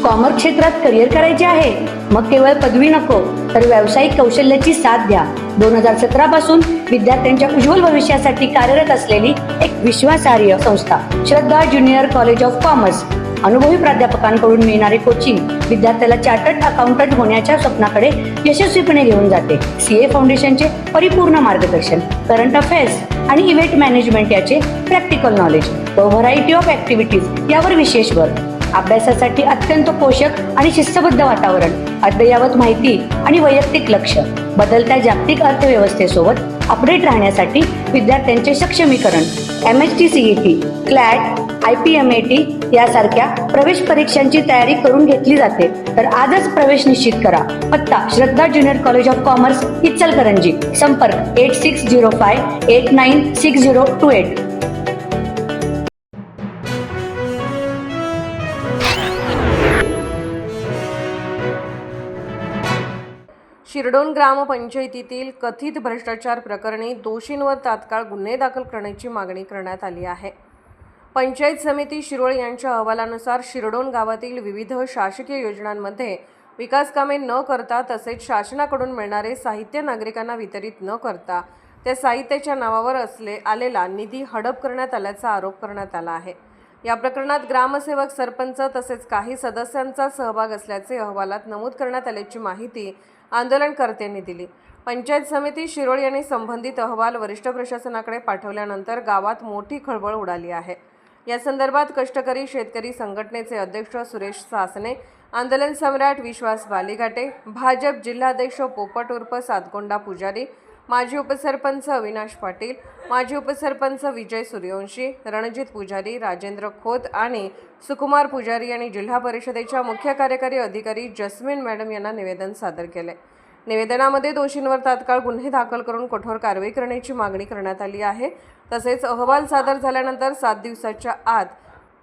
Commerce क्षेत्रात career करायचे आहे? मग केवळ पदवी नको तर व्यावसायिक कौशल्याची साथ द्या. 2017 पासून विद्यार्थ्यांच्या उज्ज्वल भविष्यासाठी कार्यरत असलेली एक विश्वासार्ह संस्था श्रद्धा ज्युनियर कॉलेज ऑफ कॉमर्स. अनुभवी प्राध्यापकांकडून मिळणारे कोचिंग विद्यार्थ्याला चार्टर्ड अकाउंटंट होण्याच्या स्वप्नाकडे यशस्वीपणे घेऊन जाते. सीए फाउंडेशनचे परिपूर्ण मार्गदर्शन, करंट अफेअर्स आणि इव्हेंट मॅनेजमेंट याचे प्रॅक्टिकल नॉलेज व व्हरायटी ऑफ ऍक्टिव्हिटीज यावर विशेष भर. अभ्यासासाठी अत्यंत पोषक आणि शिस्तबद्ध वातावरण, अद्ययावत माहिती आणि वैयक्तिक लक्ष. बदलत्या जागतिक अर्थव्यवस्थेसोबत अपडेट राहण्यासाठी विद्यार्थ्यांचे सक्षमीकरण. MHT CET, CLAT, IPMAT यासारख्या प्रवेश परीक्षांची तयारी करून घेतली जाते. तर आजच प्रवेश निश्चित करा. पत्ता Shraddha junior college of commerce, Ichalkaranji. संपर्क 8605896028. शिरडोन ग्रामपंचायतीतील कथित भ्रष्टाचार प्रकरणी दोषींवर तात्काळ गुन्हे दाखल करण्याची मागणी करण्यात आली आहे. पंचायत समिती शिरोळ यांच्या अहवालानुसार शिरडोन गावातील विविध शासकीय योजनांमध्ये विकास कामे न करता तसेच शासनाकडून मिळणारे साहित्य नागरिकांना वितरित न करता त्या साहित्याच्या नावावर आलेला निधी हडप करण्यात आल्याचा आरोप करण्यात आला आहे. या प्रकरणात ग्रामसेवक, सरपंच तसेच काही सदस्यांचा सहभाग असल्याचे अहवालात नमूद करण्यात आल्याची माहिती आंदोलनकर्त्यांनी दिली. पंचायत समिती शिरोळ यांनी संबंधित अहवाल वरिष्ठ प्रशासनाकडे पाठवल्यानंतर गावात मोठी खळबळ उडाली आहे. या संदर्भात कष्टकरी शेतकरी संघटनेचे अध्यक्ष सुरेश सासने, आंदोलन सम्राट विश्वास बालिघाटे, भाजप जिल्हाध्यक्ष पोपट उर्फ सातगोंडा पुजारी, माजी उपसरपंच अविनाश पाटील, माजी उपसरपंच विजय सूर्यवंशी, रणजित पुजारी, राजेंद्र खोत आणि सुकुमार पुजारी यांनी जिल्हा परिषदेच्या मुख्य कार्यकारी अधिकारी जस्मिन मॅडम यांना निवेदन सादर केले. निवेदनामध्ये दोषींवर तात्काळ गुन्हे दाखल करून कठोर कारवाई करण्याची मागणी करण्यात आली आहे. तसेच अहवाल सादर झाल्यानंतर 7 दिवसाच्या आत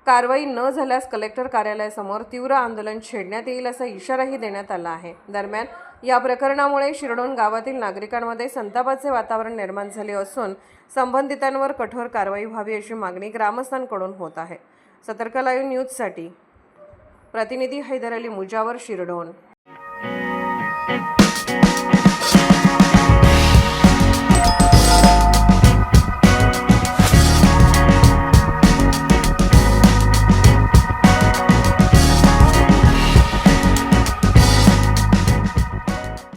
कारवाई न झाल्यास कलेक्टर कार्यालयासमोर तीव्र आंदोलन छेडण्यात येईल असा इशाराही देण्यात आला आहे. दरम्यान या प्रकरणामुळे शिरडोन गावातील नागरिकांमध्ये संतापाचे वातावरण निर्माण झाले असून संबंधितांवर कठोर कारवाई व्हावी अशी मागणी ग्रामस्थांकडून होत आहे. सतर्क लाईव्ह न्यूजसाठी प्रतिनिधी हैदर अली मुजावर, शिरडोन.